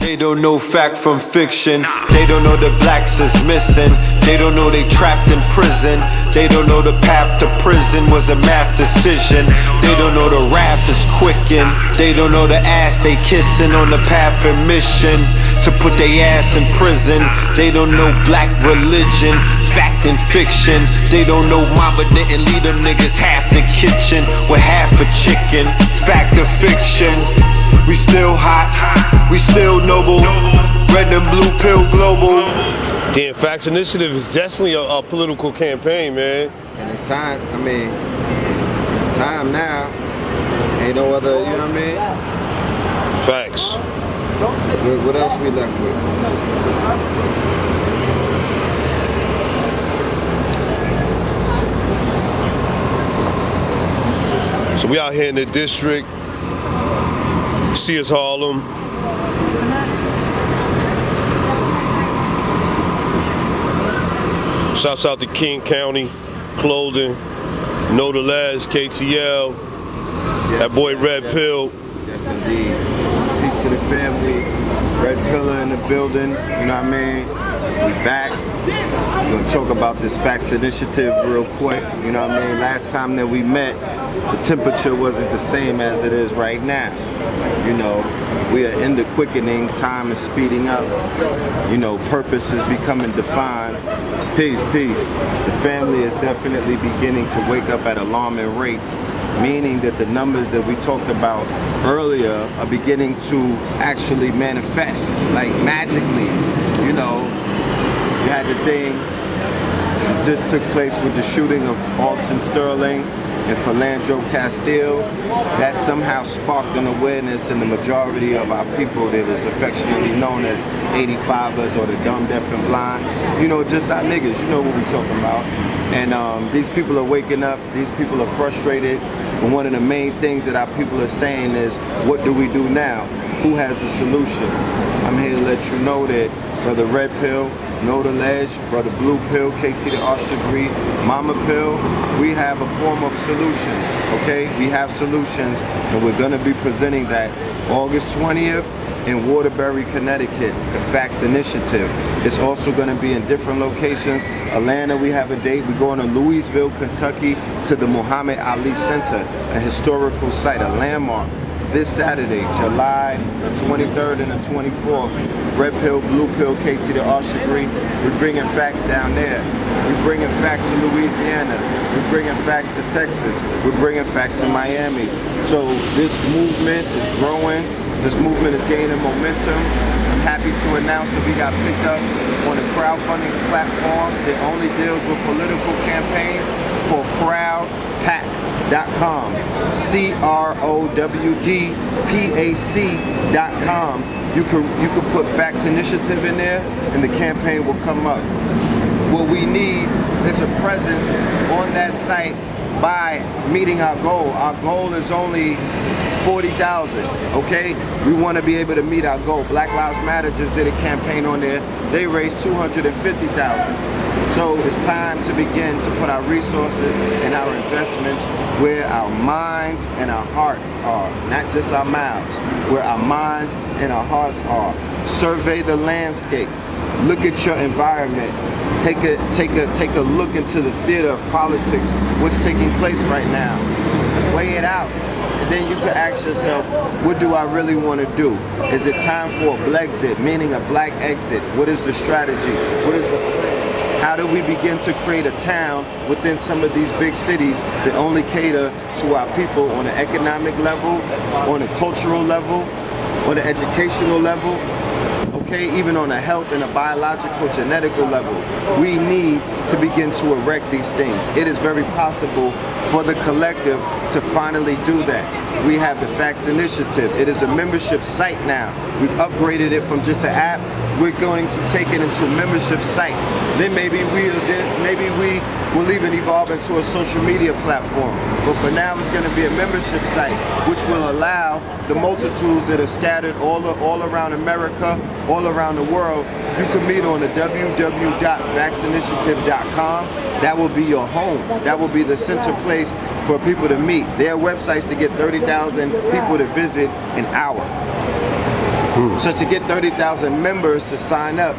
They don't know fact from fiction. They don't know the blacks is missing. They don't know they trapped in prison. They don't know the path to prison was a math decision. They don't know the wrath is quickened. They don't know the ass they kissing on the path and mission to put their ass in prison. They don't know black religion, fact and fiction. They don't know mama didn't leave them niggas half the kitchen with half a chicken. Fact or fiction. We still hot, we still noble. Red and blue pill global. The F.A.C.T.S Initiative is definitely a political campaign, man. And it's time, I mean, it's time now. Ain't no other, you know what I mean? Facts. What else we left with? So we out here in the district. See us Harlem. Shouts out to King County Clothing, Know the Lads, KTL, yes, that boy Red Pill. Yes indeed. Peace to the family. Red Pillar in the building, you know what I mean? We back. We're gonna talk about this F.A.C.T.S Initiative real quick, you know what I mean? Last time that we met, the temperature wasn't the same as it is right now. You know, we are in the quickening, time is speeding up. You know, purpose is becoming defined. Peace, peace. The family is definitely beginning to wake up at alarming rates, meaning that the numbers that we talked about earlier are beginning to actually manifest, like magically. You know, you had the thing that just took place with the shooting of Alton Sterling and Philandro Castile. That somehow sparked an awareness in the majority of our people that is affectionately known as 85ers or the dumb, deaf, and blind. You know, just our niggas, you know what we're talking about. And these people are waking up, these people are frustrated. And one of the main things that our people are saying is, what do we do now? Who has the solutions? I'm here to let you know that Brother Red Pill, Know the Ledge, Brother Blue Pill, KT the Arch Degree, Mama Pill, we have a form of solutions, okay? We have solutions, and we're gonna be presenting that August 20th in Waterbury, Connecticut, the F.A.C.T.S Initiative. It's also gonna be in different locations. Atlanta, we have a date. We're going to Louisville, Kentucky, to the Muhammad Ali Center, a historical site, a landmark. This Saturday, July the 23rd and the 24th, Red Pill, Blue Pill, KT the Arch Degree. We're bringing F.A.C.T.S down there. We're bringing F.A.C.T.S to Louisiana. We're bringing F.A.C.T.S to Texas. We're bringing F.A.C.T.S to Miami. So this movement is growing. This movement is gaining momentum. I'm happy to announce that we got picked up on a crowdfunding platform that only deals with political campaigns called crowdpac.com. crowdpac.com. You can put F.A.C.T.S Initiative in there and the campaign will come up. What we need is a presence on that site by meeting our goal. Our goal is only 40,000, okay? We want to be able to meet our goal. Black Lives Matter just did a campaign on there. They raised 250,000. So it's time to begin to put our resources and our investments where our minds and our hearts are, not just our mouths, where our minds and our hearts are. Survey the landscape. Look at your environment. Take a look into the theater of politics, what's taking place right now. Weigh it out. And then you can ask yourself, what do I really want to do? Is it time for a Blexit, meaning a black exit? What is the strategy? What is the plan? How do we begin to create a town within some of these big cities that only cater to our people on an economic level, on a cultural level, on an educational level, okay, even on a health and a biological, genetical level? We need to begin to erect these things. It is very possible for the collective to finally do that. We have the F.A.C.T.S Initiative. It is a membership site now. We've upgraded it from just an app. We're going to take it into a membership site. Then maybe we will even evolve into a social media platform. But for now, it's going to be a membership site, which will allow the multitudes that are scattered all around America, all around the world. You can meet on the www.factsinitiative.com. That will be your home. That will be the center place for people to meet. There are websites to get 30,000 people to visit an hour. So to get 30,000 members to sign up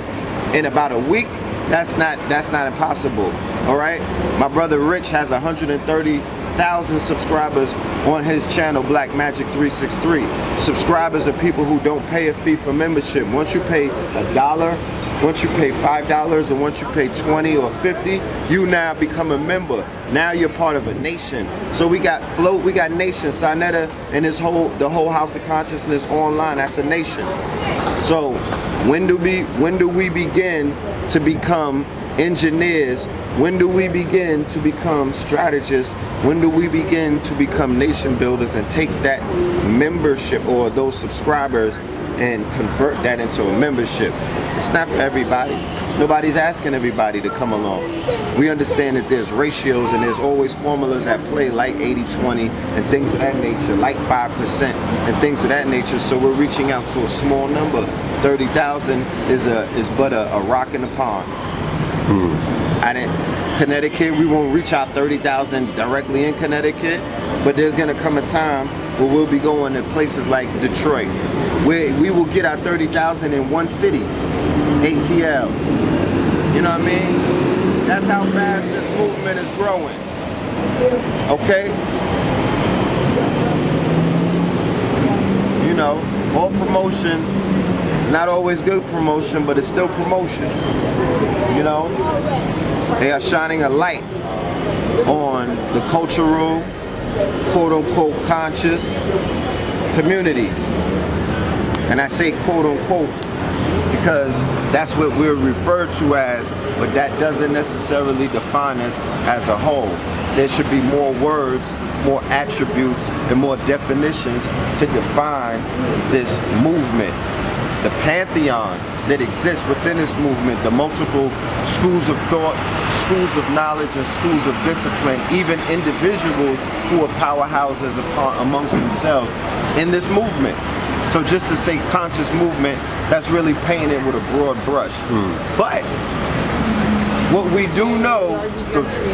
in about a week, that's not impossible. All right, my brother Rich has 130,000 subscribers on his channel, Black Magic 363. Subscribers are people who don't pay a fee for membership. Once you pay $1, once you pay $5, or once you pay 20 or 50, you now become a member. Now you're part of a nation. So we got Float, we got Nation, Sinetta, and the whole House of Consciousness online. That's a nation. So when do we begin to become engineers? When do we begin to become strategists? When do we begin to become nation builders and take that membership or those subscribers and convert that into a membership? It's not for everybody. Nobody's asking everybody to come along. We understand that there's ratios and there's always formulas at play, like 80-20 and things of that nature, like 5% and things of that nature. So we're reaching out to a small number. 30,000 is but a rock in the pond. And in Connecticut, we won't reach out 30,000 directly in Connecticut, but there's gonna come a time where we'll be going to places like Detroit, where we will get our 30,000 in one city, ATL. You know what I mean? That's how fast this movement is growing. Okay? You know, all promotion is not always good promotion, but it's still promotion. You know? They are shining a light on the cultural, quote-unquote, conscious communities. And I say quote-unquote because that's what we're referred to as, but that doesn't necessarily define us as a whole. There should be more words, more attributes, and more definitions to define this movement. The pantheon that exists within this movement, the multiple schools of thought, schools of knowledge, and schools of discipline, even individuals who are powerhouses amongst themselves in this movement. So just to say conscious movement, that's really painting it with a broad brush. But what we do know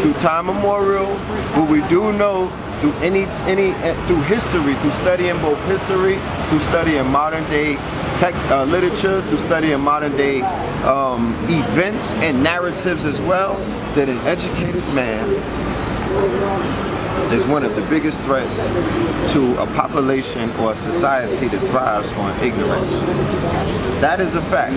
through time immemorial, what we do know through through history, through studying both history, through studying modern day literature, through studying modern day events and narratives as well, that an educated man is one of the biggest threats to a population or a society that thrives on ignorance. That is a fact.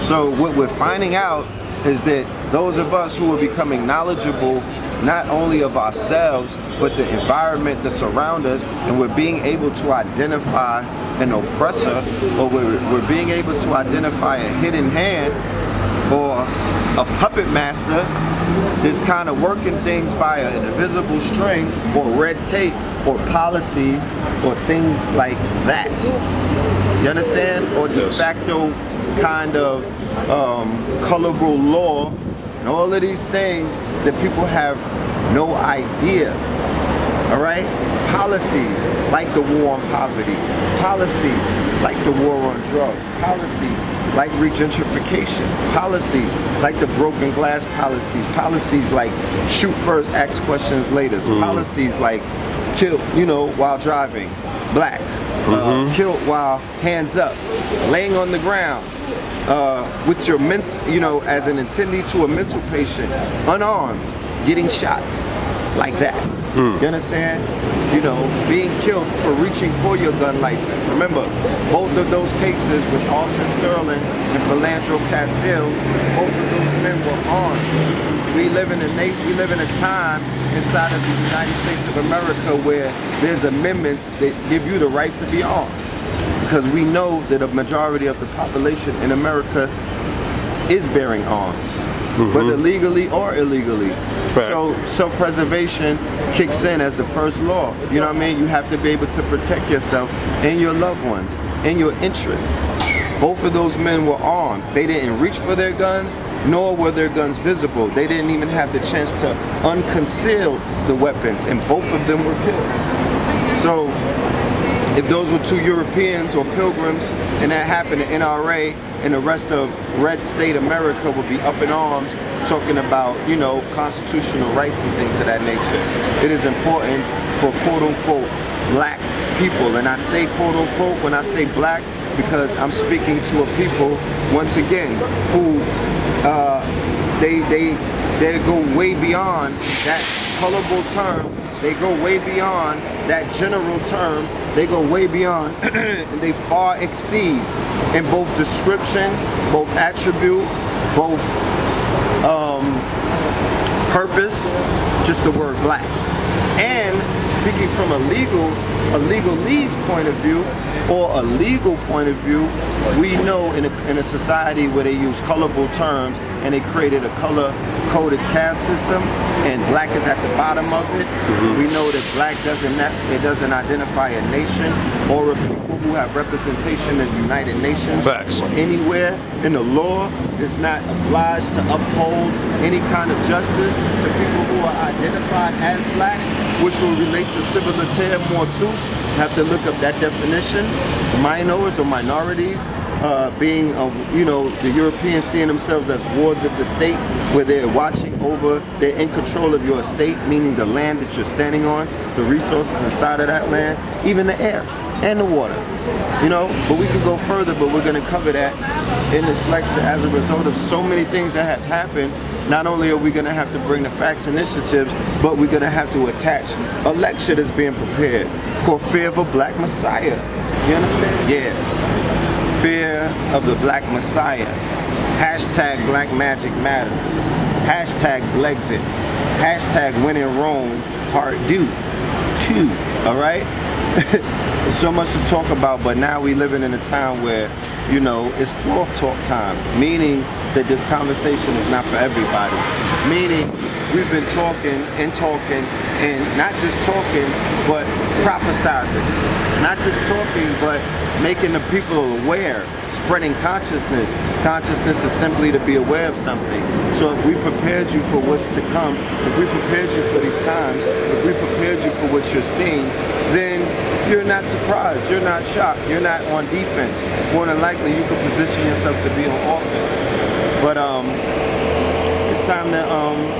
So what we're finding out is that those of us who are becoming knowledgeable not only of ourselves, but the environment that surrounds us, and we're being able to identify an oppressor, or we're being able to identify a hidden hand or a puppet master that's kind of working things by an invisible string or red tape or policies or things like that. You understand? Or de facto kind of colorable law and all of these things that people have no idea. All right? Policies like the war on poverty, policies like the war on drugs, policies like regentrification, policies like the broken glass policies, policies like shoot first, ask questions later, policies like kill, while driving, black, killed while hands up, laying on the ground, with your as an attendee to a mental patient, unarmed, getting shot, like that. You understand? Being killed for reaching for your gun license. Remember, both of those cases with Alton Sterling and Philandro Castile, both of those men were armed. We live in a time inside of the United States of America where there's amendments that give you the right to be armed. Because we know that a majority of the population in America is bearing arms, whether legally or illegally. Fact. So self-preservation kicks in as the first law. You know what I mean? You have to be able to protect yourself and your loved ones and your interests. Both of those men were armed. They didn't reach for their guns, nor were their guns visible. They didn't even have the chance to unconceal the weapons, and both of them were killed. So if those were two Europeans or pilgrims and that happened, the NRA and the rest of red state America would be up in arms talking about, constitutional rights and things of that nature. It is important for quote unquote black people, and I say quote unquote when I say black because I'm speaking to a people, once again, who they go way beyond that colorable term. They go way beyond that general term. They go way beyond, and they far exceed in both description, both attribute, both purpose, just the word black. And speaking from a legalese point of view, or a legal point of view, we know in a society where they use colorable terms and they created a color-coded caste system, and black is at the bottom of it. We know that black doesn't identify a nation or a people who have representation in the United Nations Facts. or anywhere in the law is not obliged to uphold any kind of justice to people who are identified as black, which will relate to civilitaire mortus. You have to look up that definition. Minors or minorities, being, the Europeans seeing themselves as wards of the state, where they're watching over, they're in control of your estate, meaning the land that you're standing on, the resources inside of that land, even the air and the water. But we could go further, but we're going to cover that in this lecture. As a result of so many things that have happened, not only are we going to have to bring the F.A.C.T.S initiatives, but we're going to have to attach a lecture that's being prepared called Fear of a Black Messiah. You understand? Yeah. Fear of the Black Messiah. Hashtag Black Magic Matters. Hashtag Blexit. Hashtag When in Rome Part 2. All right? There's so much to talk about, but now we living in a time where, it's cloth talk time, meaning that this conversation is not for everybody. Meaning we've been talking, and not just talking, but prophesizing. Not just talking, but making the people aware, spreading consciousness. Consciousness is simply to be aware of something. So if we prepared you for what's to come, if we prepared you for these times, if we prepared you for what you're seeing, then you're not surprised, you're not shocked, you're not on defense. More than likely, you could position yourself to be on offense. But it's time to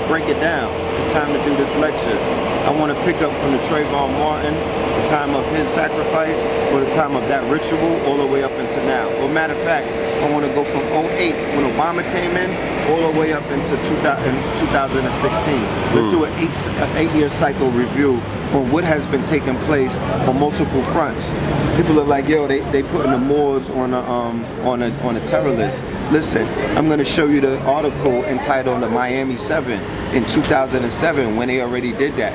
break it down. It's time to do this lecture. I want to pick up from the Trayvon Martin, the time of his sacrifice, or the time of that ritual, all the way up into now. Well, matter of fact, I want to go from 08, when Obama came in, all the way up into 2016. Let's do an 8-year cycle review on what has been taking place on multiple fronts. People are like, yo, they putting the Moors on a terror list. Listen, I'm going to show you the article entitled the Miami 7 in 2007, when they already did that.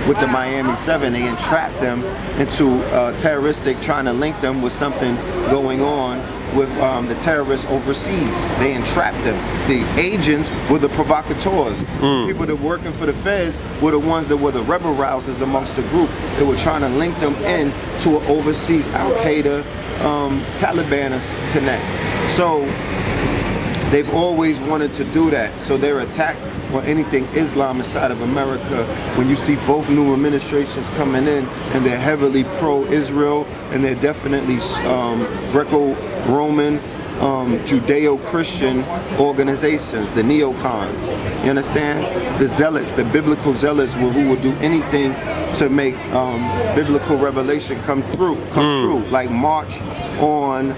With the Miami 7, they entrapped them into terroristic, trying to link them with something going on with the terrorists overseas. They entrapped them. The agents were the provocateurs. People that were working for the feds were the ones that were the rebel rousers amongst the group. They were trying to link them in to an overseas Al-Qaeda, Taliban connect. So they've always wanted to do that. So their attack or anything Islam inside of America, when you see both new administrations coming in and they're heavily pro-Israel and they're definitely Greco-Roman, Judeo-Christian organizations, the neocons, you understand? The zealots, the biblical zealots who will do anything to make biblical revelation come true, like march on,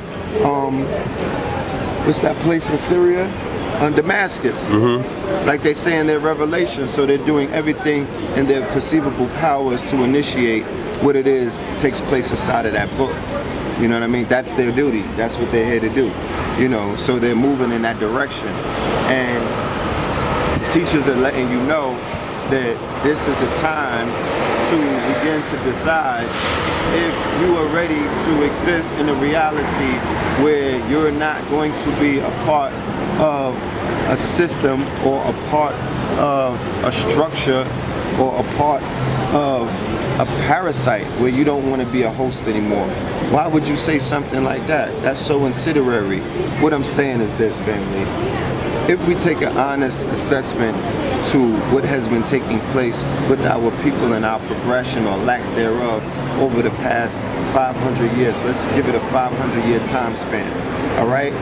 what's that place in Syria? On Damascus, like they say in their revelation. So they're doing everything in their perceivable powers to initiate what it is takes place inside of that book. You know what I mean? That's their duty. That's what they're here to do. So they're moving in that direction. And teachers are letting you know that this is the time to begin to decide if you are ready to exist in a reality where you're not going to be a part of a system or a part of a structure or a part of a parasite where you don't want to be a host anymore. Why would you say something like that? That's so incendiary. What I'm saying is this, family. If we take an honest assessment to what has been taking place with our people and our progression or lack thereof over the past 500 years, let's give it a 500-year time span, all right?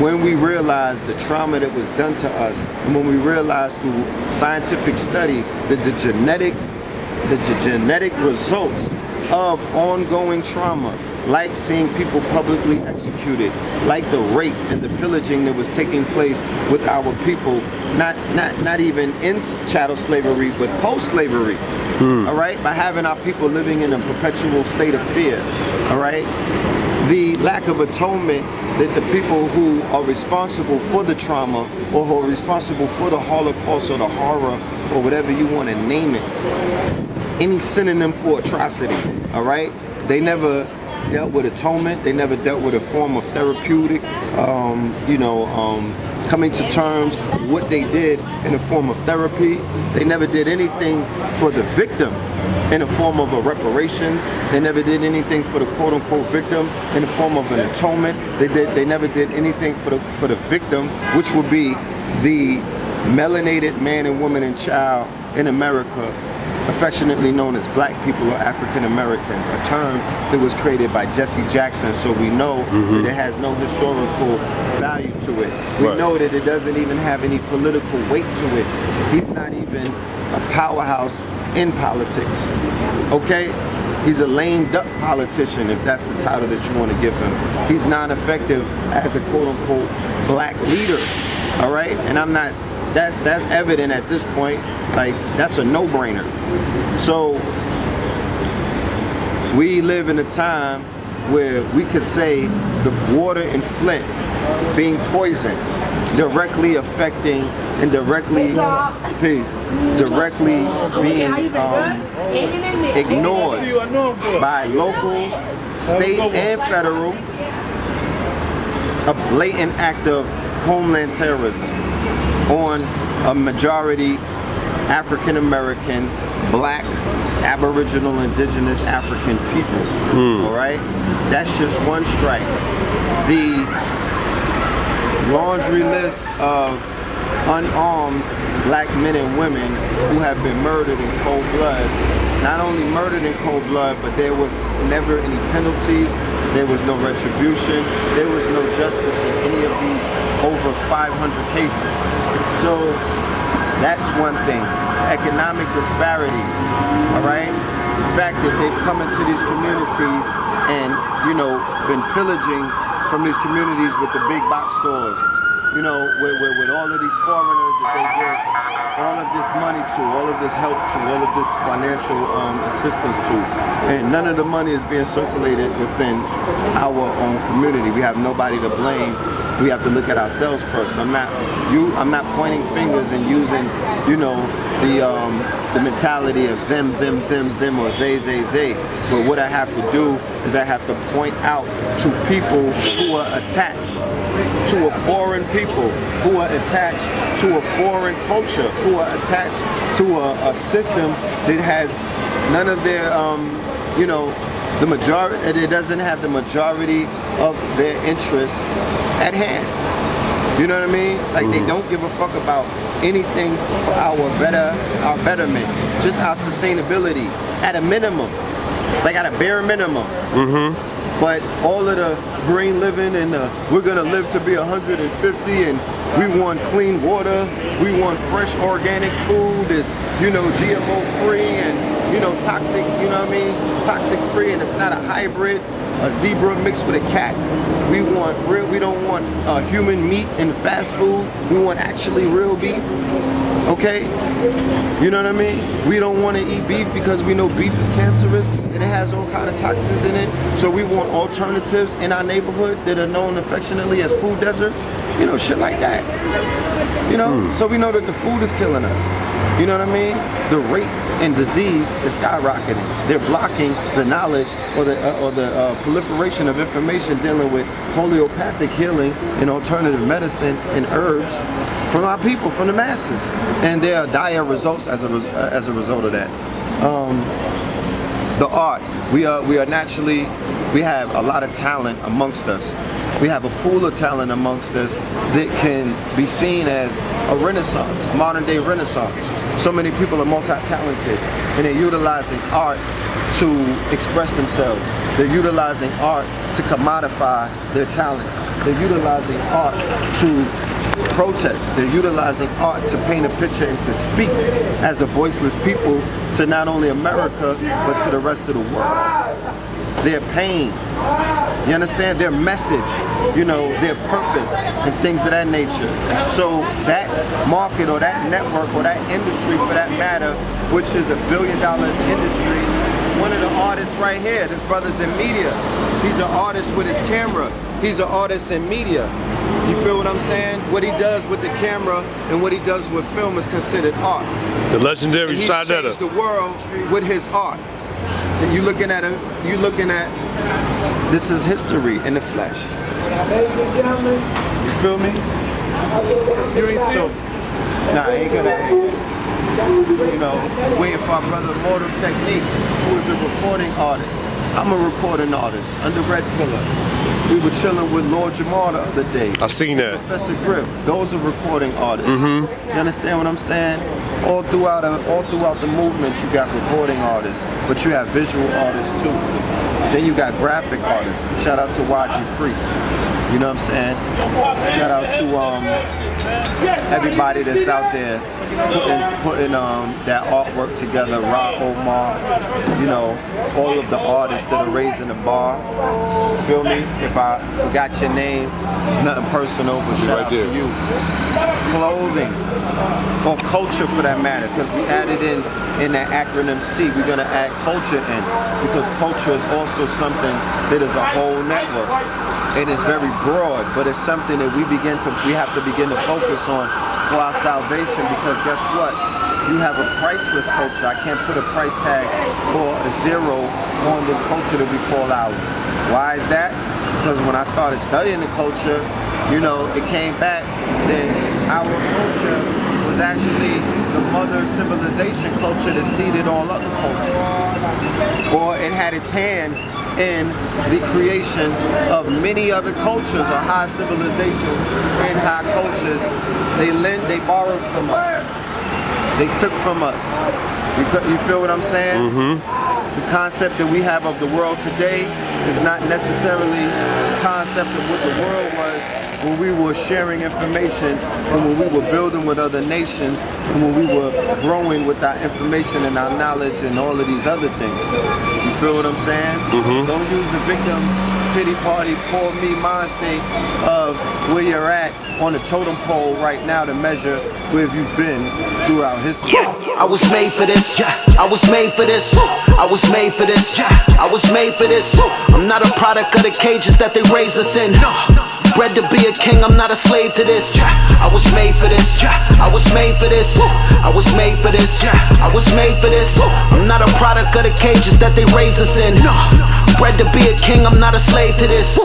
When we realize the trauma that was done to us, and when we realize through scientific study that the genetic results of ongoing trauma, like seeing people publicly executed, like the rape and the pillaging that was taking place with our people, not even in chattel slavery, but post-slavery, all right? By having our people living in a perpetual state of fear, all right? The lack of atonement that the people who are responsible for the trauma or who are responsible for the Holocaust or the horror or whatever you want to name it, any synonym for atrocity, all right? They never dealt with atonement. They never dealt with a form of therapeutic, coming to terms with what they did in a form of therapy. They never did anything for the victim in a form of a reparations. They never did anything for the quote-unquote victim in the form of an atonement. They never did anything for the victim, which would be the melanated man and woman and child in America, affectionately known as black people or African Americans, a term that was created by Jesse Jackson, so we know that it has no historical value to it. We know that it doesn't even have any political weight to it. He's not even a powerhouse in politics, okay? He's a lame duck politician, if that's the title that you want to give him. He's non-effective as a quote-unquote black leader, all right? And I'm not, that's evident at this point. Like, that's a no-brainer. So we live in a time where we could say the water in Flint being poisoned, directly affecting and directly being ignored by local, state, and federal, a blatant act of homeland terrorism on a majority African American, black, aboriginal, indigenous African people, all right? That's just one strike. The laundry list of unarmed black men and women who have been murdered in cold blood, not only murdered in cold blood, but there was never any penalties, there was no retribution, there was no justice in any of these over 500 cases. So that's one thing. Economic disparities, all right? The fact that they've come into these communities and, been pillaging from these communities with the big box stores, with all of these foreigners that they give all of this money to, all of this help to, all of this financial assistance to, and none of the money is being circulated within our own community. We have nobody to blame. We have to look at ourselves first. I'm not pointing fingers and using, the mentality of them, or they. But what I have to do is I have to point out to people who are attached to a foreign people, who are attached to a foreign culture, who are attached to a system that has none of their, the majority, it doesn't have the majority of their interests at hand. You know what I mean? Like, they don't give a fuck about anything for our betterment, just our sustainability at a minimum, like at a bare minimum. But all of the green living and we're gonna live to be 150 and we want clean water, we want fresh organic food that's, GMO free and, toxic, toxic free, and it's not a hybrid, a zebra mixed with a cat. We don't want human meat in fast food. We want actually real beef. Okay? You know what I mean? We don't want to eat beef because we know beef is cancerous and it has all kind of toxins in it. So we want alternatives in our neighborhood that are known affectionately as food deserts. Shit like that. So we know that the food is killing us. You know what I mean? The rate and disease is skyrocketing. They're blocking the knowledge or the proliferation of information dealing with homeopathic healing and alternative medicine and herbs from our people, from the masses. And there are dire results as a result of that. The art, we have a lot of talent amongst us. We have a pool of talent amongst us that can be seen as a renaissance, a modern day renaissance. So many people are multi-talented and they're utilizing art to express themselves. They're utilizing art to commodify their talents. They're utilizing art to protest. They're utilizing art to paint a picture and to speak as a voiceless people to not only America, but to the rest of the world. their pain. You understand? Their message, you know, their purpose and things of that nature. So that market or that network or that industry for that matter, which is $1 billion industry, one of the artists right here, this brother's in media. He's an artist with his camera. He's an artist in media. You feel what I'm saying? What he does with the camera and what he does with film is considered art. The legendary He's Side-Etta. changed the world with his art. And you looking at this is history in the flesh. You feel me? You ain't so. Nah, I ain't gonna. You know, waiting for our brother Mortal Technique, who is a recording artist. I'm a recording artist under Red Pillar. We were chilling with Lord Jamar the other day. I seen that. Professor Grip. Those are recording artists. You understand what I'm saying? All throughout the movement, you got recording artists, but you have visual artists too. Then you got graphic artists. Shout out to YG Priest. You know what I'm saying? Shout out to everybody that's out there putting that artwork together. Ra Omar, you know, all of the artists that are raising the bar. Feel me? If I forgot your name, it's nothing personal, but shout out to you. Clothing, or culture for that matter, because we added in that acronym C, we're gonna add culture in, because culture is also something that is a whole network. And it's very broad, but it's something that we have to begin to focus on for our salvation, because guess what? You have a priceless culture. I can't put a price tag or a zero on this culture that we call ours. Why is that? Because when I started studying the culture, you know, it came back that our culture was actually the mother civilization culture that seeded all other cultures. Or it had its hand in the creation of many other cultures or high civilizations and high cultures. They borrowed from us. They took from us. You feel what I'm saying? The concept that we have of the world today is not necessarily the concept of what the world was when we were sharing information and when we were building with other nations and when we were growing with our information and our knowledge and all of these other things. You feel what I'm saying? Don't use the victim pity party, poor me mind state of where you're at on the totem pole right now to measure where you've been throughout history. I was made for this, I was made for this, I was made for this, I was made for this. I'm not a product of the cages that they raised us in. Bred to be a king, I'm not a slave to this. I was made for this, I was made for this, I was made for this, I was made for this. I'm not a product of the cages that they raised us in. Bred to be a king, I'm not a slave to this.